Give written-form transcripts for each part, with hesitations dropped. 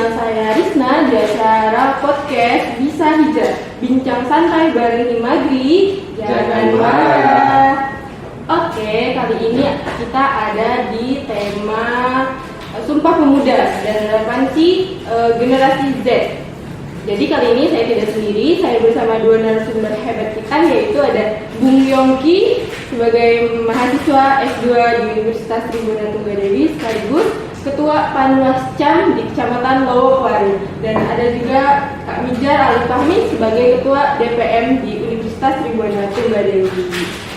dengan saya Risna di acara podcast Bisa Hijrah, bincang santai bareng Himagri. Jangan marah. Oke, kali ini kita ada di tema Sumpah Pemuda dan relevansi generasi Z. Jadi kali ini saya tidak sendiri, saya bersama dua narasumber hebat kita, yaitu ada Bung Yongki sebagai mahasiswa S2 di Universitas Tribuna Tunggadewi sekaligus Ketua Panwascam di Kecamatan Lowokwaru, dan ada juga Kak Mijar Alif Fahmi sebagai Ketua DPM di Universitas Tribuna Tunggadewi.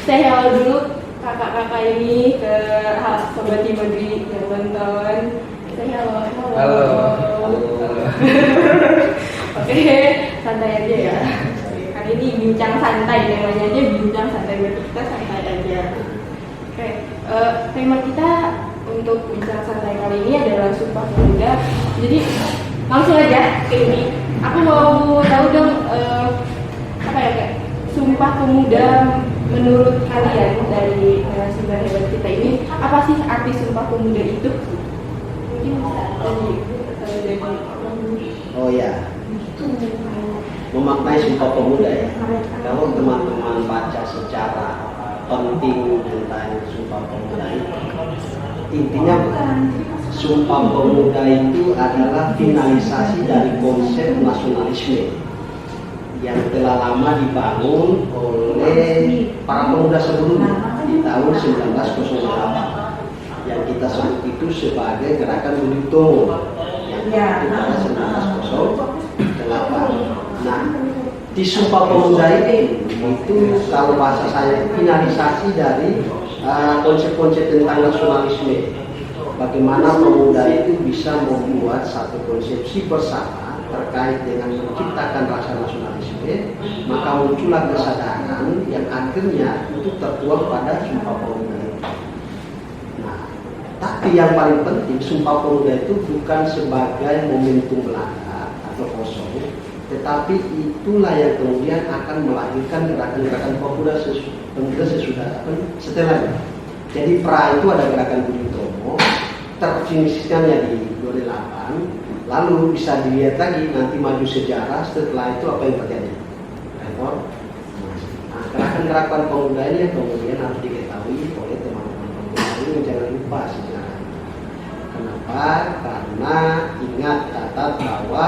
Saya halo dulu kakak-kakak ini ke Sobat Himagri yang nonton. Saya halo. Oke, santai aja ya. Kali ini bincang santai, temanya aja bincang santai, berarti kita santai aja. Oke, tema kita untuk bincang santai kali ini adalah Sumpah Pemuda. Jadi langsung aja ke ini. Aku mau tahu dong apa ya Kak? Sumpah Pemuda menurut kalian dari narasumber hebat kita ini, apa sih arti Sumpah Pemuda itu? Mungkin bisa dari Oh ya, memaknai Sumpah Pemuda ya. Kalau teman-teman baca secara penting tentang Sumpah Pemuda itu, intinya Sumpah Pemuda itu adalah finalisasi dari konsep nasionalisme yang telah lama dibangun oleh para pemuda sebelumnya di tahun 1908 yang kita sebut itu sebagai Gerakan Budi Utomo yang pada 1908. Nah, di Sumpah Pemuda ini itu kalau bahasa saya finalisasi dari konsep-konsep tentang nasionalisme. Bagaimana pemuda itu bisa membuat satu konsepsi bersama terkait dengan menciptakan rasa nasionalisme, maka muncullah kesadaran yang akhirnya itu tertuang pada Sumpah Pemuda. Nah, tapi yang paling penting Sumpah Pemuda itu bukan sebagai momentum belaka atau kosong, tetapi itulah yang kemudian akan melahirkan gerakan-gerakan pemuda setelahnya. Jadi pra itu ada Gerakan Budi Utomo, terfinishnya di 2008. Lalu bisa dilihat lagi nanti maju sejarah setelah itu apa yang terjadi. Nah, gerakan-gerakan pemuda ini yang kemudian harus diketahui oleh teman-teman pemuda ini, jangan lupa sejarah. Kenapa? Karena ingat catat bahwa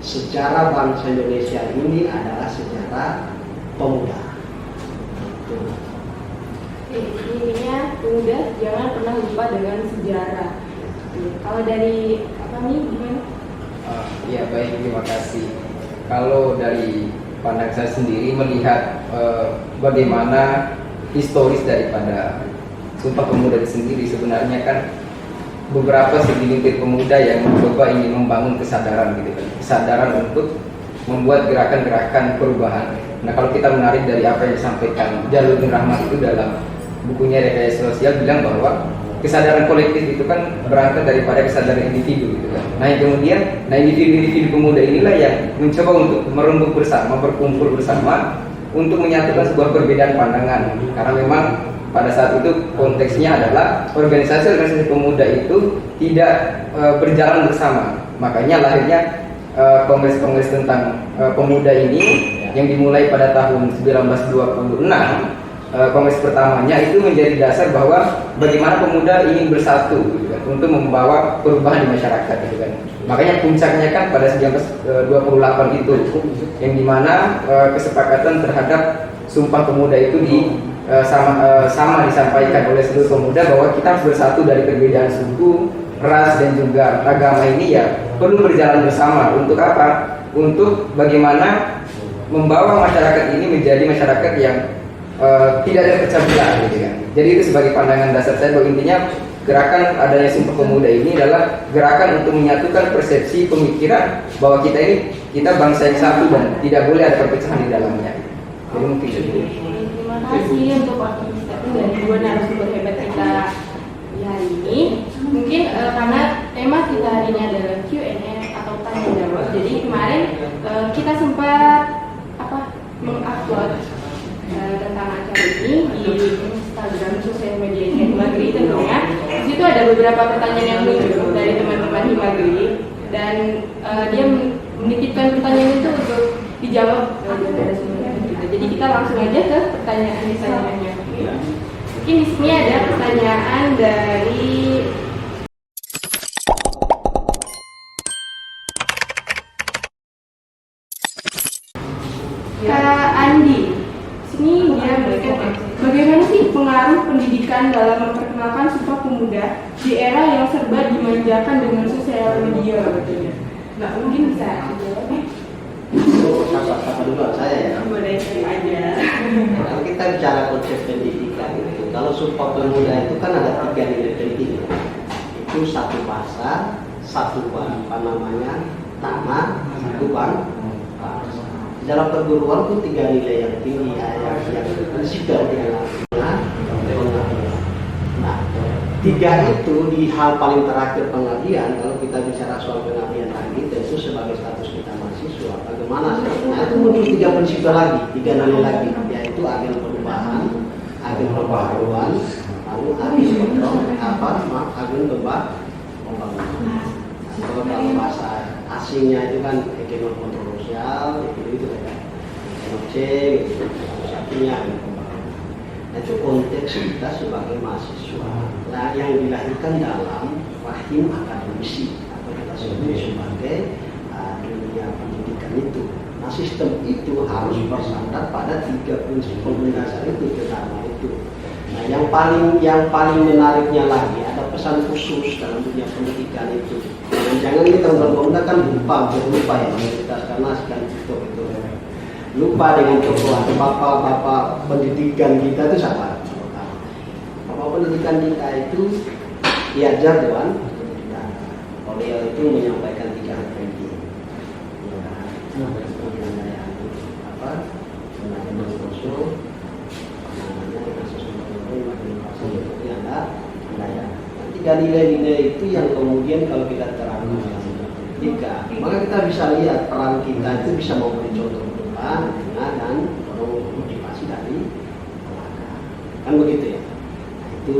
sejarah bangsa Indonesia ini adalah sejarah pemuda. Intinya pemuda jangan pernah lupa dengan sejarah. Kalau dari apa nih gimana? Ya baik, terima kasih. Kalau dari pandang saya sendiri melihat bagaimana historis daripada Sumpah Pemuda itu sendiri, sebenarnya kan beberapa segelintir pemuda yang mencoba ingin membangun kesadaran gitu kan, kesadaran untuk membuat gerakan-gerakan perubahan. Nah, kalau kita menarik dari apa yang disampaikan Jaludin Rahmat itu dalam bukunya Rekayasa Sosial, bilang bahwa kesadaran kolektif itu kan berangkat daripada kesadaran individu gitu kan. Nah, yang kemudian individu pemuda inilah yang mencoba untuk merembuk bersama, berkumpul bersama untuk menyatukan sebuah perbedaan pandangan. Karena memang pada saat itu konteksnya adalah organisasi pemuda itu tidak berjalan bersama. Makanya lahirnya kongres-kongres tentang pemuda ini yang dimulai pada tahun 1926. Kongres pertamanya itu menjadi dasar bahwa bagaimana pemuda ingin bersatu gitu kan, untuk membawa perubahan di masyarakat gitu kan. Makanya puncaknya kan pada 1928 itu yang dimana kesepakatan terhadap Sumpah Pemuda itu sama disampaikan oleh seluruh pemuda bahwa kita harus bersatu dari perbedaan suku, ras dan juga agama ini ya perlu berjalan bersama. Untuk apa? Untuk bagaimana membawa masyarakat ini menjadi masyarakat yang tidak ada pecah belah gitu kan. Jadi itu sebagai pandangan dasar saya bahwa intinya gerakan adanya Sumpah Pemuda ini adalah gerakan untuk menyatukan persepsi pemikiran bahwa kita bangsa yang satu dan tidak boleh ada perpecahan di dalamnya. Jadi mungkin itu. Terima kasih untuk waktu dari dua narasumber hebat kita hari ini. Mungkin karena tema kita hari ini adalah Q&A atau tanya jawab. Jadi kemarin kita sempat mengupload tentang acara ini di Instagram sosial media Himagri tentunya. Di situ ada beberapa pertanyaan yang muncul dari teman-teman Himagri. dan dia menitipkan pertanyaan itu untuk dijawab oleh narasumber kita. Jadi kita langsung aja ke pertanyaannya. Mungkin di sini ada pertanyaan dari Kak Andi. Sini dia bertanya, bagaimana sih pengaruh pendidikan dalam memperkenalkan Sumpah Pemuda di era yang serba dimanjakan dengan sosial media? Nggak mungkin bisa dijawab. Sama dulu saya ya. Boleh aja. Kalau kita bicara konsep pendidikan itu, kalau Sumpah Pemuda itu kan ada 3 nilai penting. Itu satu bahasa, satu tanah, satu bangsa. Dalam perguruan itu 3 nilai yang tinggi, yang prinsipal yang Nah, 3 itu di hal paling terakhir pengabdian. Kalau kita bicara soal pengabdian tadi, tentu sebagai status kita mahasiswa, bagaimana? Nah, itu muncul 3 prinsipal lagi, 3 nilai lagi, yaitu agen perubahan, agen pembaharuan, lalu agen pembangunan. Kalau dalam bahasa asingnya itu kan ekonomi kontroversial, itu kan blockchain, satunya. Nah, itu konteks kita sebagai mahasiswa. Nah, yang dilahirkan dalam rahim akademisi atau kita sebut sebagai dunia pendidikan itu. Nah, sistem itu harus bersandar pada 3 prinsip mendasar itu, pertama itu. Nah, yang paling menariknya lagi ada pesan khusus dalam dunia pendidikan itu. Dan jangan kita berguna kan berlupa ya kita karena sekian itu lupa dengan tokoh atau bapak pendidikan kita itu siapa? Bapak pendidikan kita itu diajar dengan pendidikan. Beliau itu menyampaikan 3 hal penting. Tiga nilai-nilai itu yang kemudian kalau kita terangkan dalam pendidikan, maka kita bisa lihat peran kita itu bisa memberi contoh depan dan motivasi dari tenaga. Kan begitu ya? Nah, itu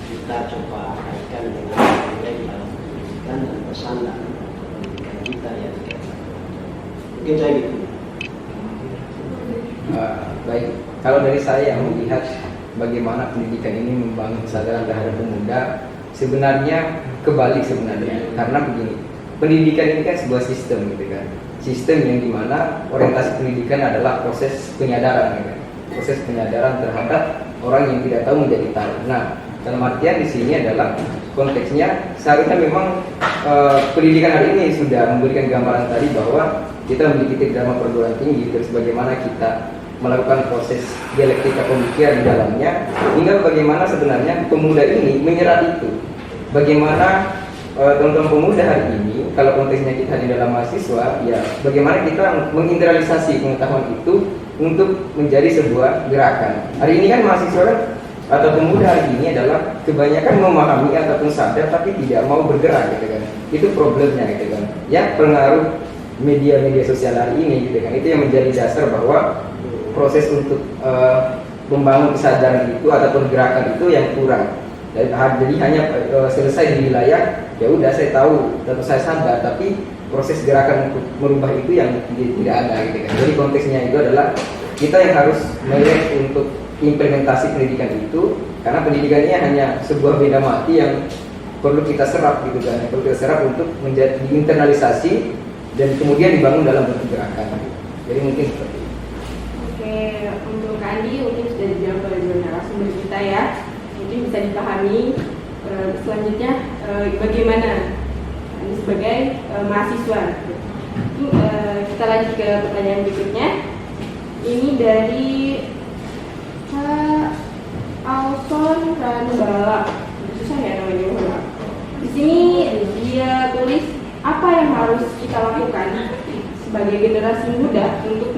kita coba kaitkan dengan nilai dalam pendidikan dan pesan dalam pendidikan kita yang mungkin saya gitu. Baik, kalau dari saya melihat bagaimana pendidikan ini membangun kesadaran terhadap pemuda, sebenarnya kebalik sebenarnya. Karena begini, pendidikan ini kan sebuah sistem gitu kan. Sistem yang dimana orientasi pendidikan adalah proses penyadaran gitu kan. Proses penyadaran terhadap orang yang tidak tahu menjadi tahu. Nah, dalam artian di sini adalah konteksnya seharusnya memang pendidikan hari ini sudah memberikan gambaran tadi bahwa kita memiliki drama perguruan tinggi, terus bagaimana kita melakukan proses dialektika pemikiran di dalamnya, hingga bagaimana sebenarnya pemuda ini menyerap itu. Bagaimana teman-teman pemuda hari ini, kalau konteksnya kita di dalam mahasiswa, ya bagaimana kita mengintegralisasi pengetahuan itu untuk menjadi sebuah gerakan. Hari ini kan mahasiswa kan, atau pemuda hari ini adalah kebanyakan memahami ataupun sadar tapi tidak mau bergerak gitu kan. Itu problemnya gitu kan. Ya pengaruh media-media sosial hari ini gitu kan. Itu yang menjadi dasar bahwa proses untuk membangun kesadaran itu ataupun gerakan itu yang kurang. Jadi hanya selesai di wilayah, ya udah saya tahu dan saya sadar, tapi proses gerakan untuk merubah itu yang tidak ada gitu kan. Jadi konteksnya itu adalah kita yang harus melihat untuk implementasi pendidikan itu, karena pendidikannya hanya sebuah benda mati yang perlu kita serap gitu kan, perlu kita serap untuk menjadi internalisasi dan kemudian dibangun dalam bentuk gerakan. Jadi mungkin seperti itu. Oke, untuk Kak Andi mungkin sudah dijawab oleh dua narasumber kita ya. Mungkin bisa dipahami selanjutnya bagaimana ini sebagai mahasiswa. Kita lanjut ke pertanyaan berikutnya. Ini dari Alson Ranbala. Susah ya namanya. Di sini dia tulis apa yang harus kita lakukan sebagai generasi muda untuk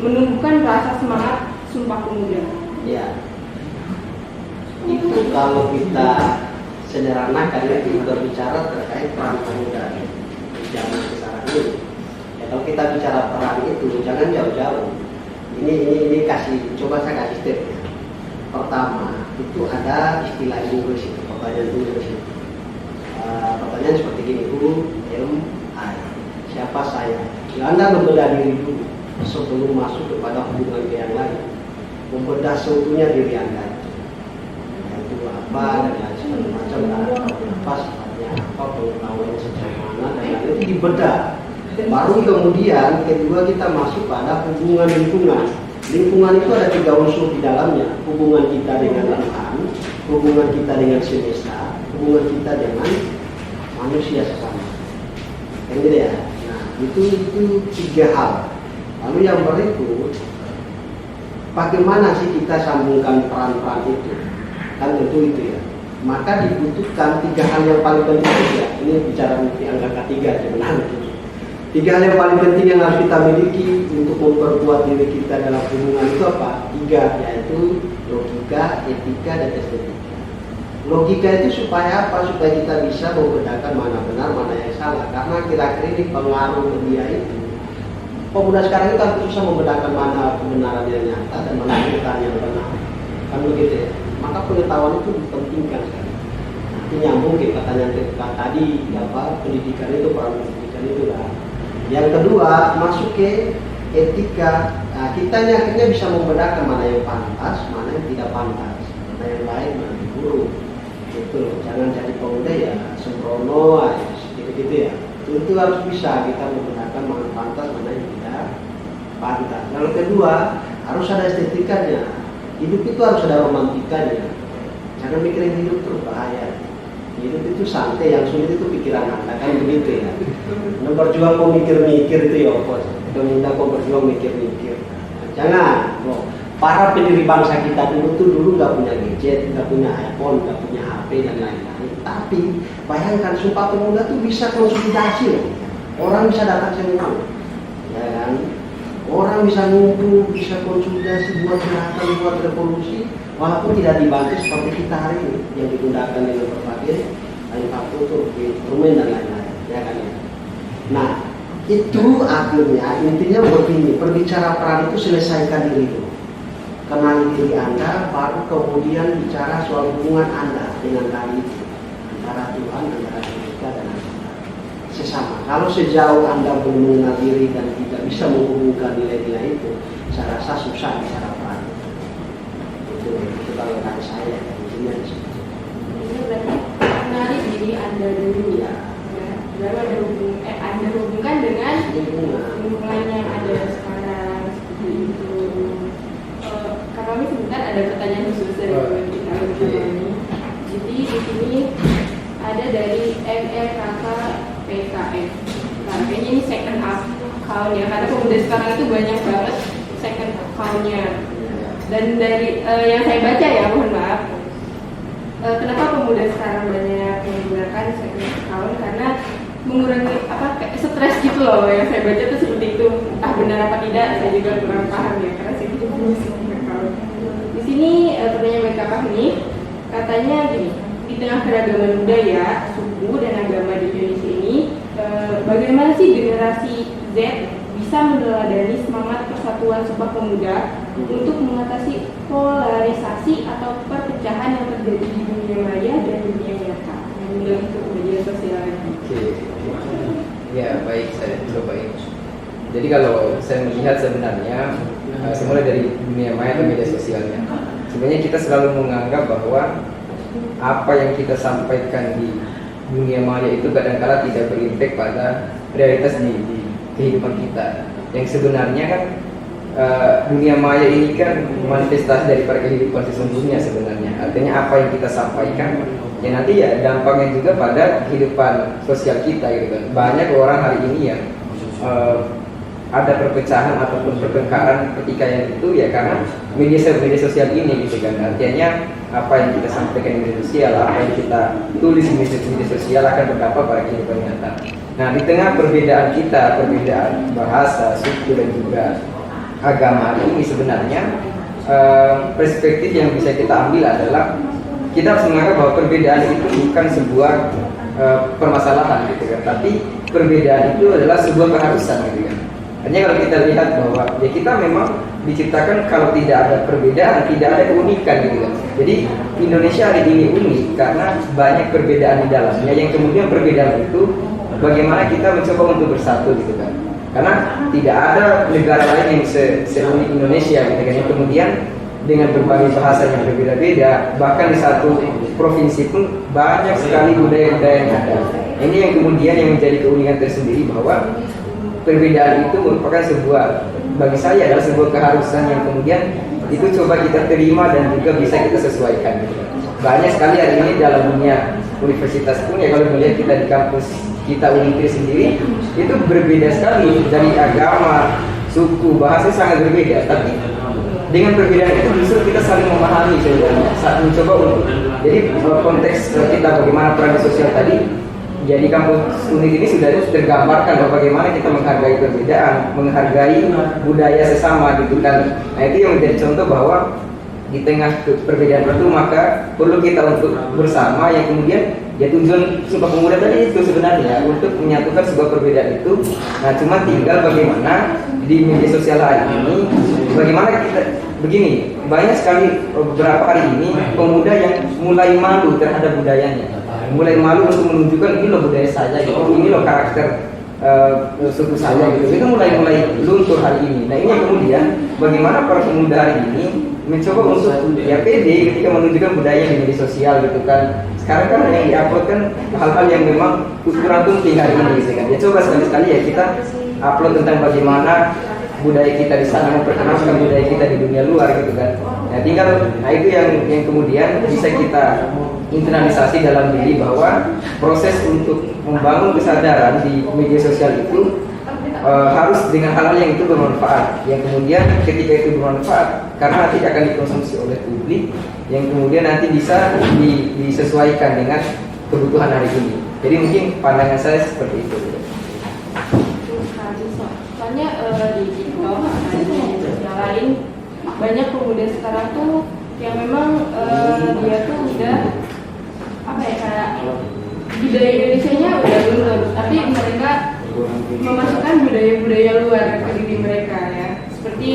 menumbuhkan rasa semangat Sumpah Pemuda. Ya, itu kalau kita sederhanakan itu berbicara terkait peran pemuda di zaman sekarang ini. Ya, kalau kita bicara peran itu jangan jauh-jauh. Ini coba saya kasih step ya. Pertama itu ada istilah Inggris itu, pertanyaan Inggris itu. Pertanyaan seperti gini, who am I? siapa saya. Ya, Anda membedah diri dulu sebelum masuk kepada hubungan ke yang lain. Membedah seutuhnya diri Anda. Itu apa dan lain segala macam, apa sifatnya, apa pengetahuan sejauh mana dan lain itu dibedah. Baru kemudian kedua kita masuk pada hubungan lingkungan. Lingkungan itu ada 3 unsur di dalamnya. Hubungan kita dengan Tuhan, hubungan kita dengan semesta, hubungan kita dengan manusia sesama. Yang gitu ya. Nah, itu 3 hal. Lalu yang berikut, bagaimana sih kita sambungkan peran-peran itu? Kan tentu itu ya. Maka dibutuhkan 3 hal yang paling penting ya. Ini bicara di angka ketiga sebenarnya. 3 hal yang paling penting yang harus kita miliki untuk memperkuat diri kita dalam hubungan itu apa? 3, yaitu logika, etika, dan estetika. Logika itu supaya apa? Supaya kita bisa membedakan mana benar, mana yang salah. Karena kira-kira ini pengaruh media itu. Pemuda sekarang itu agak susah membedakan mana kebenaran yang nyata dan mana kebenaran yang benar. Kan begitu ya. Maka pengetahuan itu dipentingkan sekali. Nanti nyambung ke pertanyaan tadi, pendidikan itu, peran pendidikan itu lah. Yang kedua, masuk ke etika. Nah, kita ini akhirnya bisa membedakan mana yang pantas, mana yang tidak pantas, mana yang baik, mana yang buruk. Gitu. Jangan jadi pemuda ya sembrono, gitu ya. Itu harus bisa kita membedakan mana yang pantas, mana yang tidak pantas. Lalu kedua, harus ada estetikanya. Hidup itu harus ada romantikanya. Jangan mikirin hidup terus, bahaya. Hidup itu santai, yang sulit itu pikiran Anda, kan begitu ya. Berjuang kok mikir-mikir itu ya, kita minta kok berjuang mikir-mikir. Jangan. Para pendiri bangsa kita dulu nggak punya gadget, nggak punya iPhone, nggak punya HP dan lain-lain. Tapi bayangkan Sumpah Pemuda itu bisa konsolidasi loh. Orang bisa datang semua, ya kan? Orang bisa ngumpul, bisa konsolidasi, buat gerakan, buat revolusi, walaupun tidak dibantu seperti kita hari ini yang digunakan dengan berbagai infrastruktur, instrumen dan lain-lain, ya kan ya. Nah, itu akhirnya intinya begini, berbicara peran itu selesaikan diri dulu. Kenali diri Anda, baru kemudian bicara soal hubungan Anda dengan diri itu, antara Tuhan, antara kita dan sesama. Kalau sejauh Anda belum mengenal diri dan tidak bisa menghubungkan nilai-nilai itu, saya rasa susah bicara peran. Itu kalau dari saya, intinya di situ. Ini berarti kenali diri Anda dulu ya. Lalu Anda hubungkan dengan lingkungan yang ada sekarang seperti itu. Karena kami sebentar ada pertanyaan khusus dari kita ini. Jadi di sini ada dari MRKK-PKF. Nah, kayaknya ini second account ya, karena pemuda sekarang itu banyak banget second account-nya. Dan dari yang saya baca ya, mohon maaf, kenapa pemuda sekarang banyak menggunakan second account? Karena mengurangi stres gitu loh, yang saya baca tuh seperti itu. Entah benar apa tidak, saya juga kurang paham ya, karena saya juga punya second account. Di sini pertanyaan mereka ini katanya gini, di tengah keragaman budaya, suku dan agama di Indonesia ini, bagaimana sih generasi Z bisa meneladani semangat persatuan Sumpah Pemuda untuk mengatasi polarisasi atau perpecahan yang terjadi di dunia maya dan dunia nyata yang menggunakan media sosial ini? Ya baik, saya coba ini. Jadi kalau saya melihat sebenarnya semula dari dunia maya atau media sosialnya, sebenarnya kita selalu menganggap bahwa apa yang kita sampaikan di dunia maya itu kadang-kala tidak berimpact pada realitas di kehidupan kita. Yang sebenarnya kan dunia maya ini kan manifestasi daripada kehidupan sesungguhnya sebenarnya. Artinya apa yang kita sampaikan ya nanti ya dampaknya juga pada kehidupan sosial kita gitu kan. Banyak orang hari ini yang ada perpecahan ataupun pertengkaran ketika yang itu ya karena media sosial ini gitu kan. Artinya apa yang kita sampaikan di media sosial, apa yang kita tulis di media sosial akan berdampak pada kehidupan nyata. Nah, di tengah perbedaan kita, perbedaan bahasa, suku dan juga agama ini sebenarnya perspektif yang bisa kita ambil adalah kita harus menganggap bahwa perbedaan itu bukan sebuah permasalahan gitu kan, tapi perbedaan itu adalah sebuah keharusan gitu kan. Hanya kalau kita lihat bahwa ya kita memang diciptakan kalau tidak ada perbedaan, tidak ada keunikan gitu kan. Jadi Indonesia hari ini unik karena banyak perbedaan di dalamnya yang kemudian perbedaan itu bagaimana kita mencoba untuk bersatu gitu kan. Karena tidak ada negara lain yang seunik Indonesia gitu kan. Yang kemudian dengan berbagai bahasa yang berbeda-beda, bahkan di satu provinsi pun banyak sekali budaya-budaya yang ada. Ini yang kemudian yang menjadi keunikan tersendiri, bahwa perbedaan itu merupakan sebuah, bagi saya adalah sebuah keharusan yang kemudian itu coba kita terima dan juga bisa kita sesuaikan. Banyak sekali hari ini dalam dunia universitas pun ya, kalau melihat kita di kampus kita Unikri sendiri itu berbeda sekali dari agama, suku, bahasa sangat berbeda. Tapi dengan perbedaan itu justru kita saling memahami sebenarnya, saat mencoba untuk, jadi konteks kita bagaimana peran sosial tadi, jadi kampus Unik ini sudah tergambarkan bahwa bagaimana kita menghargai perbedaan, menghargai budaya sesama gitu kan. Nah itu yang menjadi contoh bahwa di tengah perbedaan itu maka perlu kita untuk bersama, yang kemudian ya tujuan Sumpah Pemuda tadi itu sebenarnya untuk menyatukan sebuah perbedaan itu. Nah cuma tinggal bagaimana di media sosial hari ini, bagaimana kita begini, banyak sekali beberapa hari ini pemuda yang mulai malu terhadap budayanya, mulai malu untuk menunjukkan ini loh budaya saya gitu, ini loh karakter suku saya gitu. Itu mulai luntur hari ini. Nah ini yang kemudian bagaimana para pemuda hari ini mencoba untuk ya pede ketika menunjukkan budaya di media sosial gitu kan. Sekarang kan yang diupload kan hal-hal yang memang kurang penting hari ini gitu kan. Ya coba sekali-sekali ya kita upload tentang bagaimana budaya kita di sana, memperkenalkan budaya kita di dunia luar gitu kan. Nah tinggal, nah itu yang kemudian bisa kita internalisasi dalam diri, bahwa proses untuk membangun kesadaran di media sosial itu harus dengan hal-hal yang itu bermanfaat, yang kemudian ketika itu bermanfaat karena nanti akan dikonsumsi oleh publik, yang kemudian nanti bisa disesuaikan dengan kebutuhan hari ini. Jadi mungkin pandangan saya seperti itu. Soalnya di TikTok atau di media sosial lain banyak pemuda sekarang tuh yang memang dia tuh udah apa ya, kayak budaya Indonesianya udah luntur, tapi mereka memasukkan budaya-budaya luar ke diri mereka ya, seperti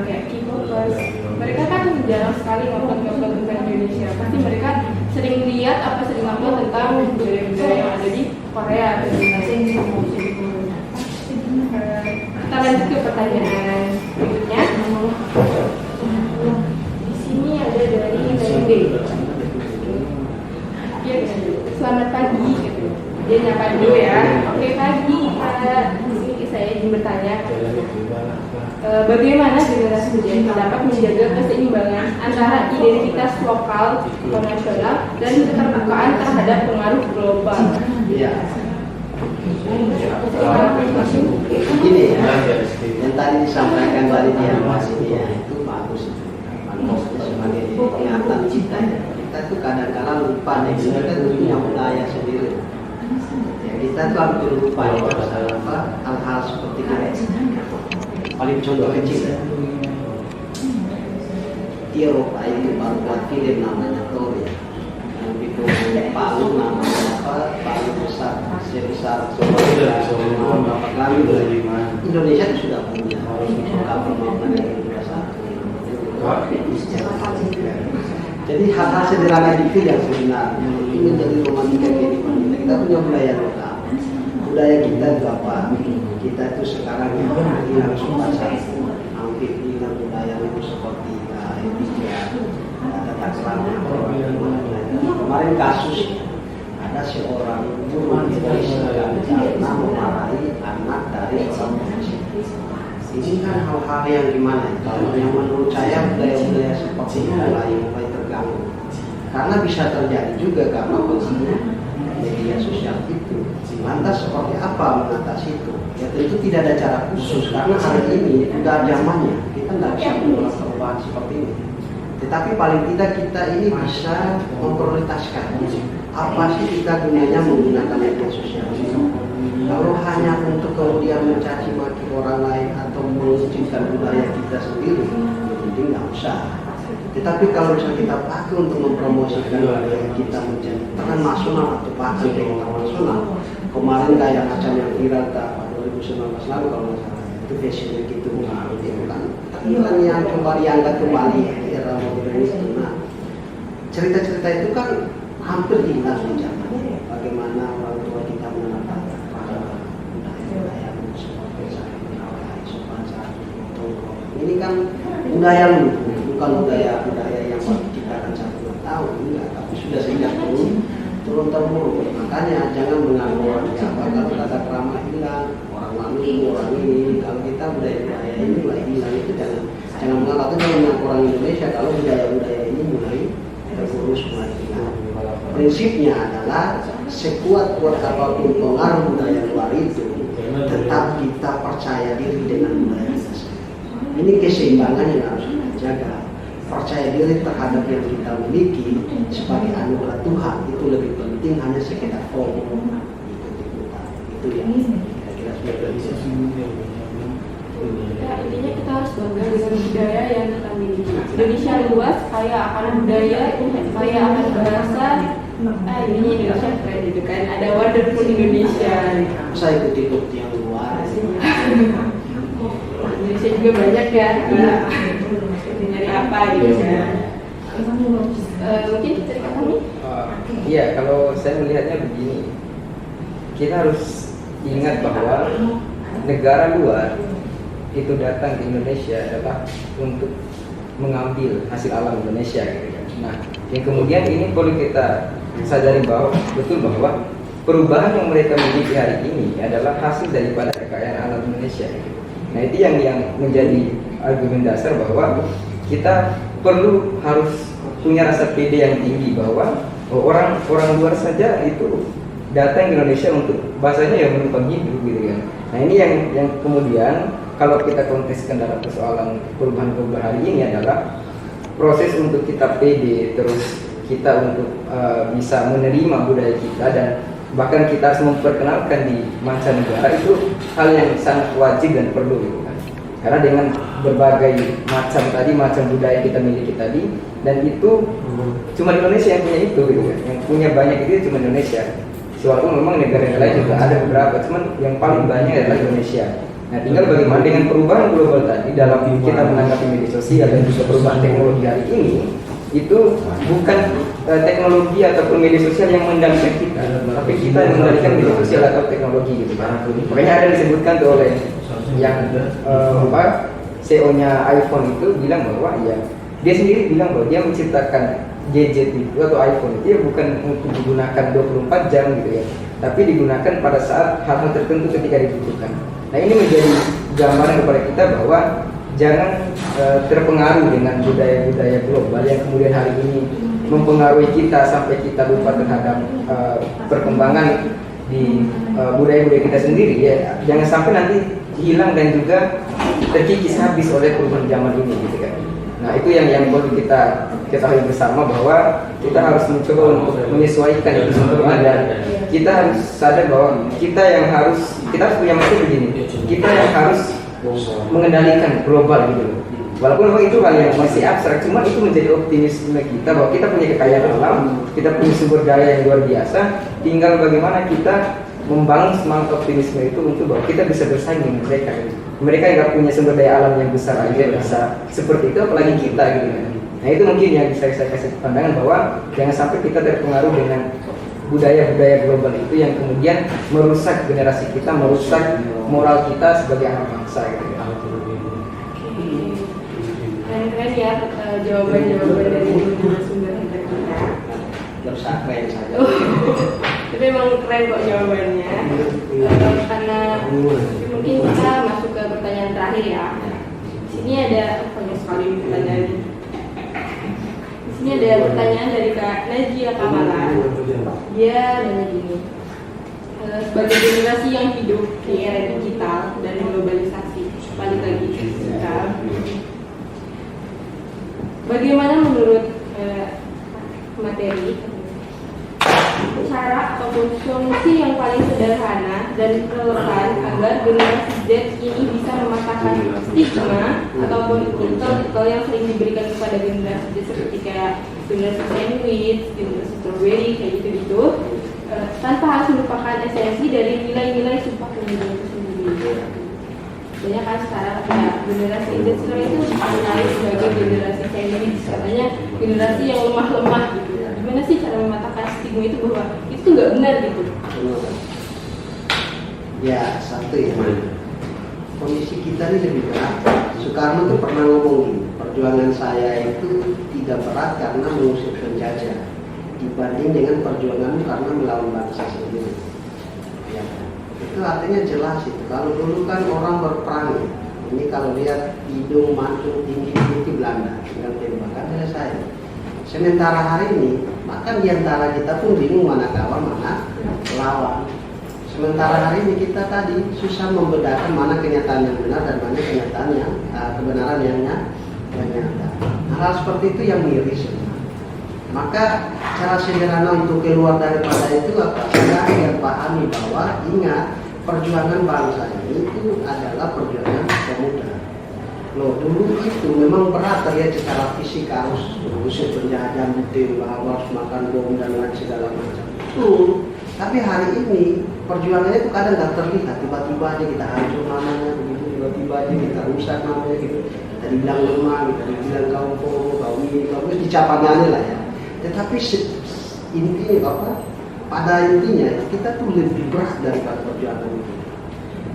kayak K-popers. Mereka kan jarang sekali ngupload tentang Indonesia, pasti mereka sering lihat sering upload tentang budaya-budaya yang ada di Korea dan lain-lain. Kita lanjut ke pertanyaan berikutnya. Di sini ada dari Nende. Ya, selamat pagi. Dia nyapa dulu ya. Oke, pagi. Di sini saya ingin bertanya, bagaimana generasi muda dapat menjaga keseimbangan antara identitas lokal atau nasional dan keterbukaan terhadap pengaruh global? Iya. Begini ya, yang tadi disampaikan dari dia Mas ini ya, itu bagus. Sebagai pengingat kita ya, kita tuh kadang-kadang lupa nih, kita tuh punya budaya sendiri. Ya, kita tuh hampir lupa ya, hal-hal seperti ini. Paling contoh kecil ya, di Eropa itu baru buat film namanya Thor ya, yang itu Palu namanya apa, Palu besar sebesar berapa kali Indonesia itu sudah punya kapal maupun yang jadi hal-hal sederhana itu yang sebenarnya ini menjadi romantika kehidupan kita. Kita punya budaya lokal, budaya kita itu apa? Kita itu sekarang ini harus membaca hampir dengan budaya itu seperti India, ada taksaran. Kemarin kasus ada seorang guru Indonesia karena memarahi anak dari seorang polisi. Ini kan hal-hal yang gimana? Kalau yang menurut saya budaya-budaya seperti itu mulai terganggu. Karena bisa terjadi juga karena pengguna media sosial itu. Lantas seperti apa mengatasi itu? Ya tentu tidak ada cara khusus karena hari ini sudah zamannya. Kita tidak bisa menolak perubahan seperti ini. Tetapi paling tidak kita ini bisa memprioritaskan apa sih kita gunanya menggunakan media sosial ini. Kalau hanya untuk kemudian mencaci maki orang lain atau menunjukkan budaya kita sendiri, jadi nggak usah. Tetapi kalau misalnya kita pakai untuk mempromosikan budaya kita menjadi peran nasional atau bahkan internasional, kemarin kayak macam yang viral tahun 2019 lalu kalau nggak salah itu fashionnya gitu kan tampilan yang kembali diangkat kembali di era modern itu. Nah, cerita-cerita itu kan hampir hilang di zaman. Bagaimana orang tua kita mengenal budaya luhur, bukan budaya yang baru kita akan 1-2 tahun, enggak, tapi sudah sejak turun temurun. Makanya jangan mengaku orang Jawa kalau tata krama hilang, orang Maluku, orang ini. Kalau kita budaya ini mulai hilang, itu jangan mengaku, jangan mengaku orang Indonesia kalau budaya ini mulai tergerus, mulai hilang. Prinsipnya adalah sekuat-kuat apapun pengaruh budaya luar itu, tetap kita percaya diri dengan budaya kita sendiri. Ini keseimbangan yang harus kita jaga. Percaya diri terhadap yang kita miliki sebagai anugerah Tuhan itu lebih penting hanya sekedar FOMO ikut-ikutan. Itu yang kira-kira sudah bisa. Ya, intinya kita harus bangga dengan budaya yang kita miliki. Indonesia luas, kaya akan budaya, kaya akan bahasa. Ini Indonesia keren gitu kan. Ada wonderful Indonesia. Saya ikut-ikut yang luar. Indonesia juga banyak ya. Dari apa gitu ya. Mungkin cerita kami? Iya, kalau saya melihatnya begini, kita harus ingat bahwa negara luar itu datang ke Indonesia adalah untuk mengambil hasil alam Indonesia gitu kan. Nah, yang kemudian ini perlu kita sadari betul bahwa perubahan yang mereka miliki hari ini adalah hasil daripada kekayaan alam Indonesia gitu. Nah, itu yang menjadi argumen dasar bahwa kita perlu harus punya rasa pede yang tinggi bahwa orang luar saja itu datang ke Indonesia untuk bahasanya ya menumpang hidup gitu kan. Nah, ini yang kemudian kalau kita kontekskan dalam persoalan perubahan global hari ini adalah proses untuk kita pede, terus kita untuk bisa menerima budaya kita dan bahkan kita harus memperkenalkan di mancanegara itu hal yang sangat wajib dan perlu gitu kan. Karena dengan berbagai macam budaya kita miliki tadi, dan itu cuma Indonesia yang punya itu gitu kan. Yang punya banyak itu cuma Indonesia. Walaupun memang negara lain juga ada beberapa, cuman yang paling banyak adalah Indonesia. Nah, tinggal bagaimana dengan perubahan global tadi dalam kita menanggapi media sosial dan juga perubahan teknologi hari ini, itu bukan teknologi ataupun media sosial yang mengendalikan kita, tapi kita yang mengendalikan media sosial atau teknologi gitu kan. Makanya ada disebutkan tuh oleh yang CEO-nya iPhone itu bilang bahwa ya dia sendiri bilang bahwa dia menciptakan gadget itu atau iPhone itu ya bukan untuk digunakan 24 jam gitu ya, tapi digunakan pada saat hal-hal tertentu ketika dibutuhkan. Nah, ini menjadi gambaran kepada kita bahwa jangan terpengaruh dengan budaya-budaya global yang kemudian hari ini mempengaruhi kita sampai kita lupa terhadap perkembangan di budaya-budaya kita sendiri ya. Jangan sampai nanti hilang dan juga terkikis habis oleh perubahan zaman ini gitu kan. Nah, itu yang perlu kita ketahui bersama bahwa kita harus mencoba untuk menyesuaikan itu semua dan kita harus sadar bahwa kita harus punya maksud begini. Kita yang harus mengendalikan global gitu loh. Walaupun memang itu hal yang masih abstrak, cuma itu menjadi optimisme kita bahwa kita punya kekayaan alam, kita punya sumber daya yang luar biasa. Tinggal bagaimana kita membangun semangat optimisme itu untuk bahwa kita bisa bersaing dengan mereka. Mereka yang nggak punya sumber daya alam yang besar aja bisa seperti itu, apalagi kita gitu kan. Nah, itu mungkin yang bisa saya kasih pandangan bahwa jangan sampai kita terpengaruh dengan budaya-budaya global itu yang kemudian merusak generasi kita, merusak moral kita sebagai anak bangsa gitu kan. Keren ya jawaban-jawaban dari sumber kita. Berusaha keren saja. Tapi memang keren kok jawabannya. Karena mungkin kita masuk ke pertanyaan terakhir ya. Di sini ada banyak sekali pertanyaan. Di sini ada pertanyaan dari Kak Najia Kamala. Dia nanya gini. Sebagai generasi yang hidup di era digital dan globalisasi, balik lagi digital. Bagaimana menurut materi cara ataupun solusi yang paling sederhana dan relevan agar generasi Z ini bisa mematahkan stigma ataupun titel yang sering diberikan kepada generasi Z seperti kayak generasi sandwich, generasi strawberry kayak gitu-gitu, tanpa harus melupakan esensi dari nilai-nilai Sumpah Pemuda itu sendiri. Banyak kan sekarang ya, generasi Z sekarang itu dinilai sebagai generasi sandwich, katanya generasi yang lemah-lemah gitu. Gimana sih cara mematahkan stigma itu bahwa itu nggak benar gitu? Ya, satu ya, kondisi kita ini lebih berat Soekarno tuh pernah ngomong gini, perjuangan saya itu tidak berat karena mengusir penjajah dibanding dengan perjuanganmu karena melawan bangsa sendiri. Ya, itu artinya jelas itu. Kalau dulu kan orang berperang, ini kalau lihat hidung, mantul, tinggi itu Belanda, tinggal tembakan selesai. Sementara hari ini, maka diantara kita pun bingung mana kawan, mana lawan. Sementara hari ini kita tadi susah membedakan mana kenyataan yang benar dan mana kenyataan yang kebenaran yang nyata. Nah, hal seperti itu yang miris sebenarnya. Maka cara sederhana untuk keluar daripada itu apa? Saya akan pahami bahwa ingat perjuangan bangsa ini itu adalah perjuangan pemuda. Loh, dulu itu memang berat terlihat secara fisik, harus usir penjajahan, ditembak, harus makan bom dan lain segala macam. Tapi hari ini perjuangannya itu kadang nggak terlihat, tiba-tiba aja kita hancur namanya, begitu tiba-tiba aja kita rusak namanya gitu. Kita dibilang lemah, kita dibilang kau ini dicapannya lah ya. Tetapi intinya apa? Pada intinya kita tuh lebih berat daripada perjuangan itu.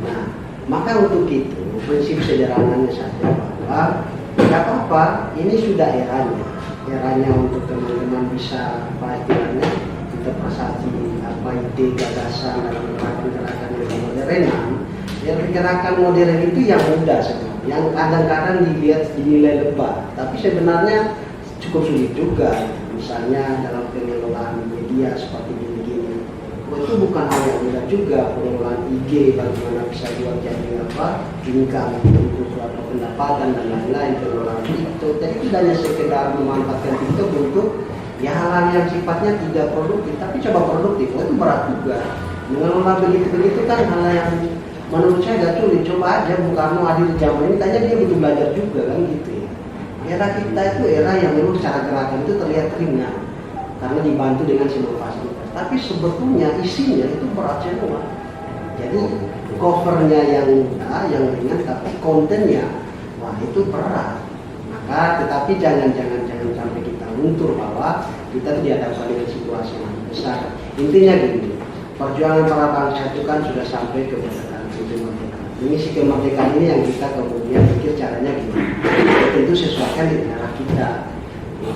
Nah, maka untuk itu prinsip sederhananya saja bahwa tidak apa-apa, ini sudah eranya untuk teman-teman bisa apa istilahnya interpretasi apa ide gagasan dalam gerakan-gerakan yang modernan. Gerakan modern itu yang mudah sebenarnya, yang kadang-kadang dinilai lebat, tapi sebenarnya cukup sulit juga. Misalnya dalam pengelolaan media seperti ini, itu bukan hal yang mudah juga. Pengelolaan IG, bagaimana bisa buat jadi apa, income untuk suatu pendapatan dan lain-lain. Pengelolaan TikTok, jadi itu hanya sekedar memanfaatkan TikTok untuk ya hal-hal yang sifatnya tidak produktif, tapi coba produktif, itu berat juga. Mengelola begitu-begitu kan hal yang menurut saya agak sulit. Coba aja Bung Karno hadir di zaman ini, tanya dia butuh belajar juga kan gitu ya. Era kita itu era yang memang secara gerakan itu terlihat ringan karena dibantu dengan semua fasilitas. Tapi sebetulnya isinya itu berat semua. Jadi covernya yang mudah, yang ringan, tapi kontennya wah itu berat. Maka tetapi jangan sampai kita luntur bahwa kita dihadapkan dengan situasi yang besar. Intinya gini, perjuangan para bangsa itu kan sudah sampai ke kemerdekaan. Ini si kemerdekaan ini yang kita kemudian pikir caranya gimana. Tentu sesuaikan di negara kita.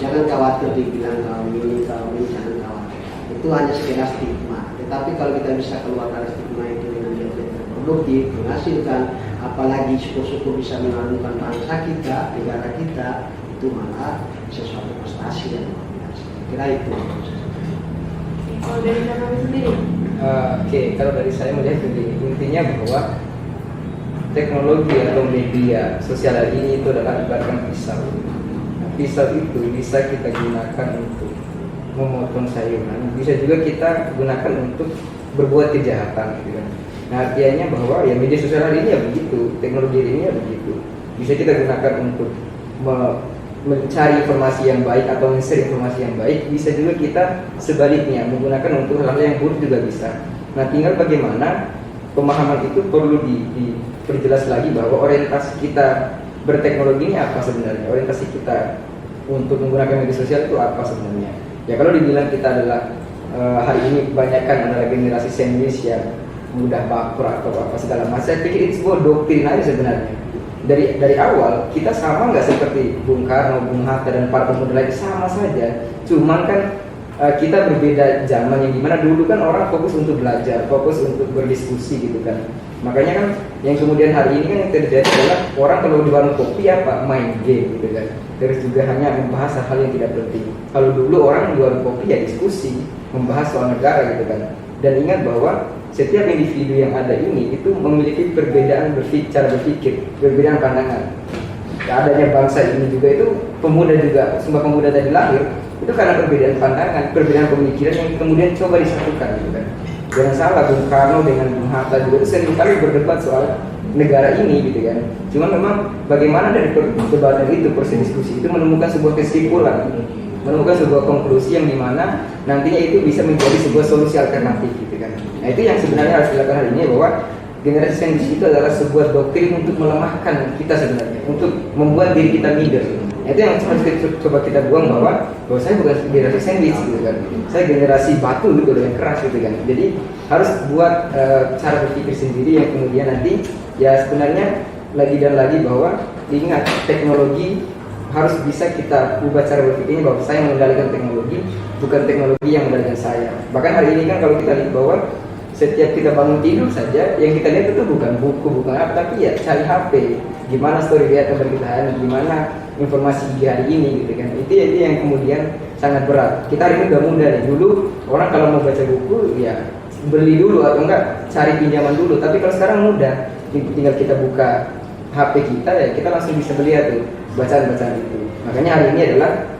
Jangan khawatir dibilang kaum ini, jangan khawatir. Itu hanya sekedar stigma. Tetapi kalau kita bisa keluar dari stigma itu dengan dia produktif, menghasilkan, apalagi syukur-syukur bisa mengharumkan bangsa kita, negara kita, itu malah sesuatu prestasi yang luar biasa. Kira itu. Kalau dari kamu sendiri? Oke, kalau dari saya melihat begini, intinya bahwa teknologi atau media sosial hari ini itu adalah ibaratkan pisau. Nah, pisau itu bisa kita gunakan untuk memotong sayuran, bisa juga kita gunakan untuk berbuat kejahatan, gitu kan. Nah, artinya bahwa ya media sosial hari ini ya begitu, teknologi ini ya begitu. Bisa kita gunakan untuk mencari informasi yang baik atau men-share informasi yang baik, bisa juga kita sebaliknya menggunakan untuk hal-hal yang buruk juga bisa. Nah, tinggal bagaimana pemahaman itu perlu diperjelas lagi bahwa orientasi kita berteknologi ini apa sebenarnya, orientasi kita untuk menggunakan media sosial itu apa sebenarnya. Ya kalau dibilang kita adalah hari ini kebanyakan adalah generasi sandwich yang mudah baper atau apa segala macam, saya pikir itu sebuah doktrin aja sebenarnya. Dari awal kita sama nggak seperti Bung Karno, Bung Hatta dan para pemuda lain, sama saja. Cuman kan kita berbeda zaman, yang dimana dulu kan orang fokus untuk belajar, fokus untuk berdiskusi gitu kan. Makanya kan yang kemudian hari ini kan yang terjadi adalah orang kalau di warung kopi apa main game gitu kan. Terus juga hanya membahas hal-hal yang tidak penting. Kalau dulu orang di warung kopi ya diskusi, membahas soal negara gitu kan. Dan ingat bahwa setiap individu yang ada ini itu memiliki perbedaan cara berpikir, perbedaan pandangan. Adanya bangsa ini juga itu pemuda juga, semua pemuda tadi lahir itu karena perbedaan pandangan, perbedaan pemikiran yang kemudian coba disatukan gitu kan. Jangan salah, Bung Karno dengan Bung Hatta juga itu sering kali berdebat soal negara ini gitu kan. Cuman memang bagaimana dari perdebatan itu, proses diskusi itu menemukan sebuah kesimpulan, menemukan sebuah konklusi yang dimana nantinya itu bisa menjadi sebuah solusi alternatif gitu kan. Nah itu yang sebenarnya harus dilakukan hari ini, bahwa generasi sandwich itu adalah sebuah doktrin untuk melemahkan kita sebenarnya, untuk membuat diri kita minder. Nah, itu yang harus kita coba kita buang, bahwa saya bukan generasi sandwich gitu kan, saya generasi batu gitu yang keras gitu kan. Jadi harus buat cara berpikir sendiri yang kemudian nanti ya sebenarnya lagi dan lagi bahwa ingat teknologi harus bisa kita ubah cara berpikirnya bahwa saya mengendalikan teknologi, bukan teknologi yang mengendalikan saya. Bahkan hari ini kan kalau kita lihat bahwa setiap kita bangun tidur saja, yang kita lihat itu bukan buku, bukan apa, tapi ya cari HP, gimana story dia akan berkitahan, gimana informasi di hari ini gitu kan. Itu yang kemudian sangat berat. Kita hari ini udah mudah nih. Dulu orang kalau mau baca buku ya beli dulu atau enggak cari pinjaman dulu, tapi kalau sekarang mudah, tinggal kita buka HP kita ya kita langsung bisa melihat tuh bacaan-bacaan itu. Makanya hari ini adalah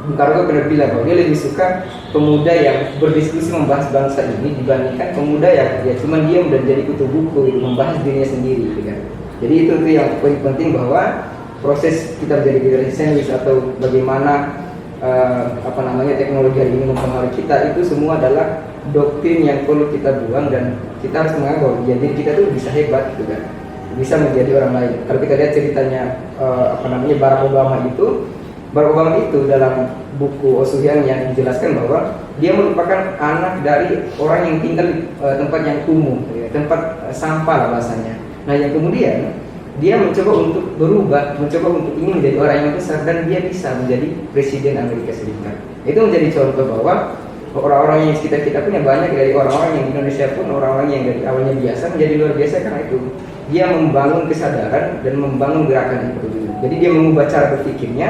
Bung Karno pernah bilang bahwa dia lebih suka pemuda yang berdiskusi membahas bangsa ini dibandingkan pemuda yang ya cuma diam dan jadi kutu buku gitu, membahas dirinya sendiri gitu kan. Jadi itu yang poin penting bahwa proses kita menjadi generasi sandwich atau bagaimana teknologi hari ini mempengaruhi kita, itu semua adalah doktrin yang perlu kita buang dan kita harus menganggap bahwa jadi kita tuh bisa hebat gitu kan, bisa menjadi orang lain. Kalau kita lihat ceritanya Barack Obama itu dalam buku Osuhian yang dijelaskan bahwa dia merupakan anak dari orang yang tinggal di tempat yang umum, ya, tempat sampah lah bahasanya. Nah yang kemudian dia mencoba untuk berubah, mencoba untuk ingin menjadi orang yang besar dan dia bisa menjadi presiden Amerika Serikat. Itu menjadi contoh bahwa orang-orang yang sekitar kita punya banyak dari orang-orang yang di Indonesia pun orang-orang yang dari awalnya biasa menjadi luar biasa karena itu dia membangun kesadaran dan membangun gerakan itu. Jadi dia mengubah cara berpikirnya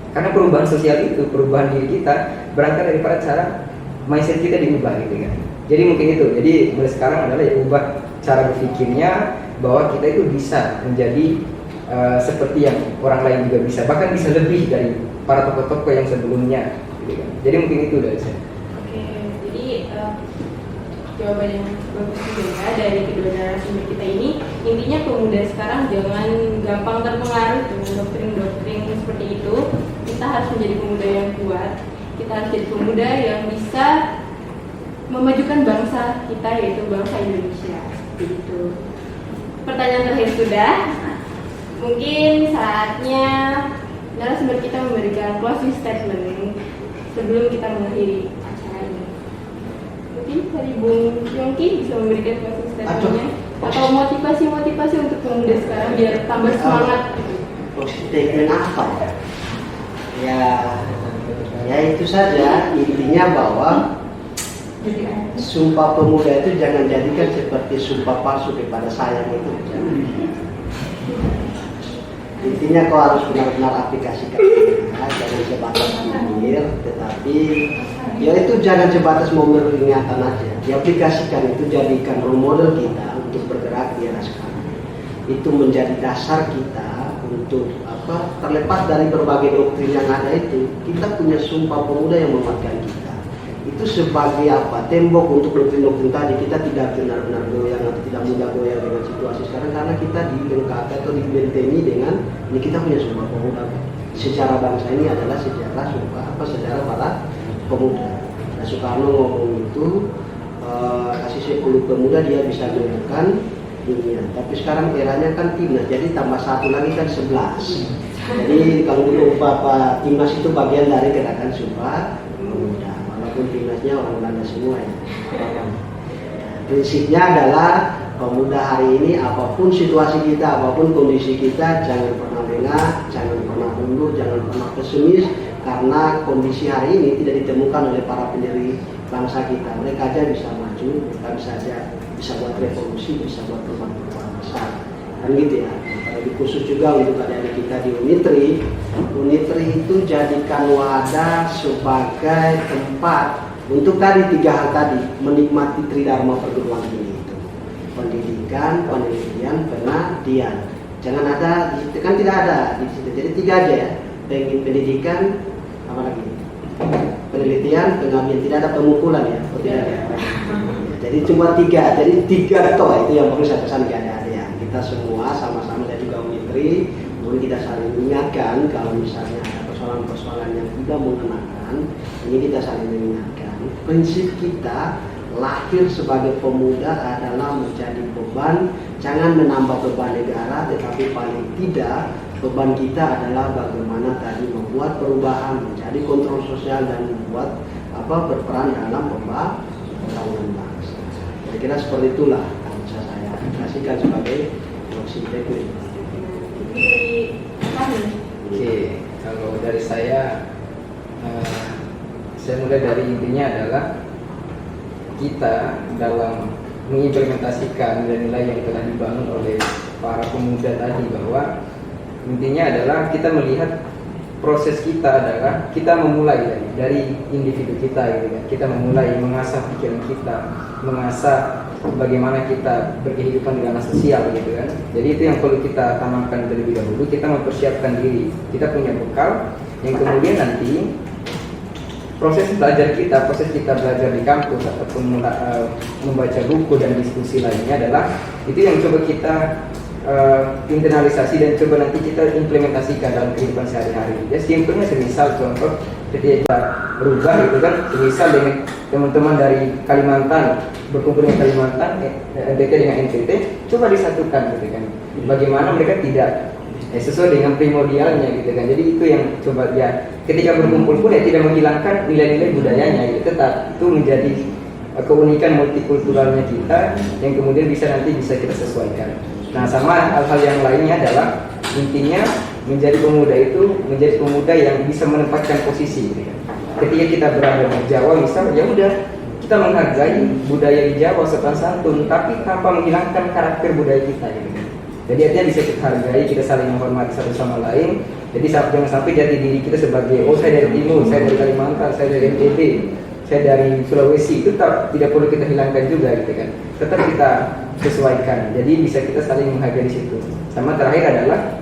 karena perubahan sosial itu, perubahan diri kita berangkat daripada cara mindset kita diubah gitu kan. Jadi mungkin itu. Jadi mulai sekarang adalah ya ubah cara berpikirnya bahwa kita itu bisa menjadi seperti yang orang lain juga bisa, bahkan bisa lebih dari para tokoh-tokoh yang sebelumnya gitu kan. Jadi mungkin itu dari saya. Oke, jadi jawaban yang bagus juga dari kedua narasumber kita ini. Intinya pemuda sekarang jangan gampang terpengaruh dengan doktrin-doktrin seperti itu. Kita harus menjadi pemuda yang kuat. Kita harus jadi pemuda yang bisa memajukan bangsa kita, yaitu bangsa Indonesia. Begitu. Pertanyaan terakhir sudah. Mungkin saatnya narasumber kita memberikan closing statement sebelum kita mengakhiri acara ini. Mungkin dari Bung Yongki bisa memberikan closing statementnya atau motivasi untuk pemuda sekarang biar tambah semangat. Closing statement apa ya? Ya itu saja, intinya bahwa Sumpah Pemuda itu jangan jadikan seperti sumpah palsu kepada sayang itu. Intinya kau harus benar-benar aplikasikan, jangan sebatas pikir, tetapi ya itu jangan sebatas memberi ingatan aja. Diaplikasikan itu, jadikan role model kita untuk bergerak di era sekarang. Itu menjadi dasar kita untuk terlepas dari berbagai doktrin yang ada itu, kita punya Sumpah Pemuda yang menguatkan kita. Itu sebagai tembok untuk doktrin-doktrin tadi. Kita tidak benar-benar goyang atau tidak mudah goyang dengan situasi sekarang karena kita dilengkapi atau dibentengi dengan ini, kita punya Sumpah Pemuda. Sejarah bangsa ini adalah sejarah para pemuda. Nah, Soekarno ngomong itu kasih 10 pemuda dia bisa menekan dunia. Tapi sekarang eranya kan timnas, jadi tambah satu lagi kan 11. Jadi kalau dulu timnas itu bagian dari gerakan Sumpah Pemuda. Timnasnya orang Belanda semua ya. Prinsipnya adalah pemuda hari ini apapun situasi kita, apapun kondisi kita, jangan pernah lengah, jangan pernah mundur, jangan pernah pesimis, karena kondisi hari ini tidak ditemukan oleh para pendiri bangsa kita. Mereka aja bisa maju, mereka bisa buat revolusi, bisa buat perubahan besar, kan gitu ya. Lebih khusus juga untuk adik-adik kita di Unitri itu jadikan wadah sebagai tempat untuk tadi 3 hal tadi, menikmati tridharma perguruan tinggi itu: pendidikan, penelitian, pengabdian. Jangan ada, kan tidak ada di situ. Jadi 3 aja ya, pendidikan, apa lagi? Penelitian, pengabdian. Tidak ada pemukulan ya, tidak ada. Jadi cuma 3, jadi 3 toh itu yang perlu saya pesan ke adik-adik ya. Kita semua sama-sama dan juga Unitri, boleh kita saling ingatkan kalau misalnya ada persoalan-persoalan yang tidak mengenakan, ini kita saling mengingatkan. Prinsip kita lahir sebagai pemuda adalah menjadi beban, jangan menambah beban negara, tetapi paling tidak beban kita adalah bagaimana tadi membuat perubahan, menjadi kontrol sosial dan membuat berperan dalam pembangunan bangsa. Kira-kira seperti itulah yang bisa saya kasihkan sebagai closing statement. Dari kami. Oke, kalau dari saya mulai dari intinya adalah kita dalam mengimplementasikan nilai-nilai yang telah dibangun oleh para pemuda tadi, bahwa intinya adalah kita melihat proses kita adalah kita memulai dari individu kita gitu kan. Kita memulai mengasah pikiran kita, mengasah bagaimana kita berkehidupan di ranah sosial gitu kan. Jadi itu yang perlu kita tanamkan terlebih dahulu. Kita mempersiapkan diri, kita punya bekal yang kemudian nanti proses belajar kita belajar di kampus ataupun membaca buku dan diskusi lainnya adalah itu yang coba kita internalisasi dan coba nanti kita implementasikan dalam kehidupan sehari-hari. Ya simpelnya semisal contoh ketika kita berubah gitu kan, semisal dengan teman-teman dari Kalimantan berkumpul dengan Kalimantan, NTT dengan NTT, coba disatukan gitu kan. Bagaimana mereka tidak sesuai dengan primordialnya gitu kan. Jadi itu yang coba ya ketika berkumpul pun ya tidak menghilangkan nilai-nilai budayanya gitu, tetap itu menjadi keunikan multikulturalnya kita yang kemudian bisa kita sesuaikan. Nah, sama hal-hal yang lainnya adalah intinya menjadi pemuda yang bisa menempatkan posisi gitu kan. Ketika kita berada di Jawa misal, ya udah kita menghargai budaya di Jawa sopan santun, tapi tanpa menghilangkan karakter budaya kita gitu kan. Jadi artinya bisa kita hargai, kita saling menghormati satu sama lain. Jadi jangan sampai jati diri kita sebagai saya dari Timur, saya dari Kalimantan, saya dari NTT, saya dari Sulawesi, itu tidak perlu kita hilangkan juga gitu kan. Tetap kita sesuaikan. Jadi bisa kita saling menghargai di situ. Sama terakhir adalah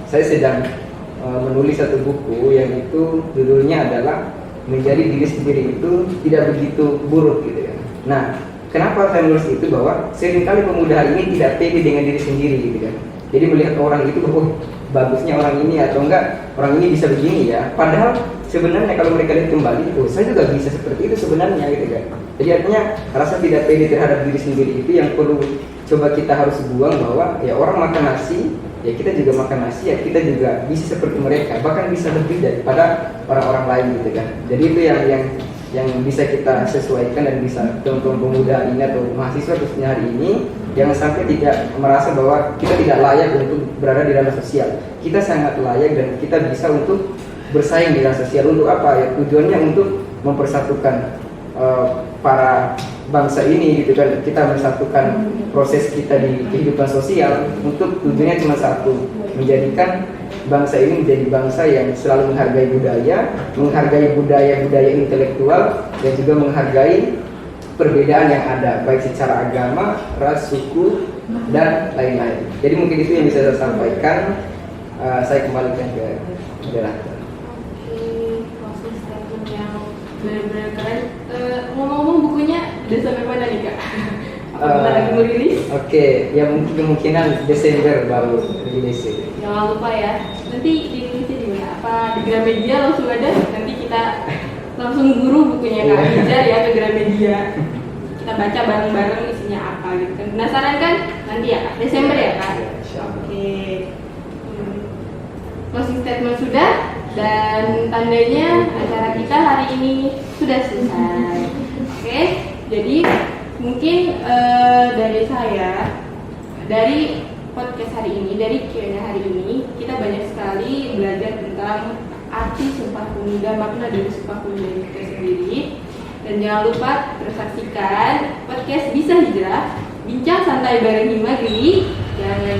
saya sedang menulis satu buku yang itu judulnya adalah menjadi diri sendiri itu tidak begitu buruk gitu kan. Nah, kenapa saya menulis itu? Bahwa seringkali pemuda hari ini tidak pede dengan diri sendiri gitu kan. Jadi melihat orang itu, bagusnya orang ini atau enggak, orang ini bisa begini ya. Padahal sebenarnya kalau mereka lihat kembali, saya juga bisa seperti itu sebenarnya gitu kan. Jadi artinya rasa tidak pede terhadap diri sendiri itu yang perlu coba kita harus buang, bahwa ya orang makan nasi, ya kita juga makan nasi, ya kita juga bisa seperti mereka, bahkan bisa lebih daripada orang-orang lain gitu kan. Jadi itu yang bisa kita sesuaikan dan bisa teman-teman pemuda ini atau mahasiswa khususnya hari ini jangan sampai tidak merasa bahwa kita tidak layak untuk berada di ranah sosial. Kita sangat layak dan kita bisa untuk bersaing di ranah sosial. Untuk apa ya? Tujuannya untuk mempersatukan para bangsa ini gitu kan. Kita mempersatukan proses kita di kehidupan sosial. Untuk tujuannya cuma satu, menjadikan bangsa ini menjadi bangsa yang selalu menghargai budaya intelektual, dan juga menghargai perbedaan yang ada baik secara agama, ras, suku, dan lain-lain. Jadi mungkin itu yang bisa saya sampaikan. Saya kembalikan ke moderator. Proses statement yang benar-benar keren. Ngomong-ngomong, bukunya udah sampai mana nih Kak? Apakah lagi merilis? Oke, ya mungkin kemungkinan Desember baru rilis. Jangan lupa ya, nanti dirilisnya di mana? Apa di Gramedia langsung ada? Nanti kita langsung guru bukunya Kak Hijar ya ke Gramedia. Kita baca bareng-bareng isinya apa gitu kan. Penasaran kan? Nanti ya Kak, Desember ya Kak? Oke. Closing statement sudah, dan tandanya acara kita hari ini sudah selesai. Oke, jadi mungkin dari saya, dari podcast hari ini, dari Q&A hari ini, kita banyak sekali belajar tentang arti Sumpah Pemuda, makna dari Sumpah Pemuda itu sendiri. Dan jangan lupa terus saksikan podcast Bisa Hijrah, bincang santai bareng Himagri. Jangan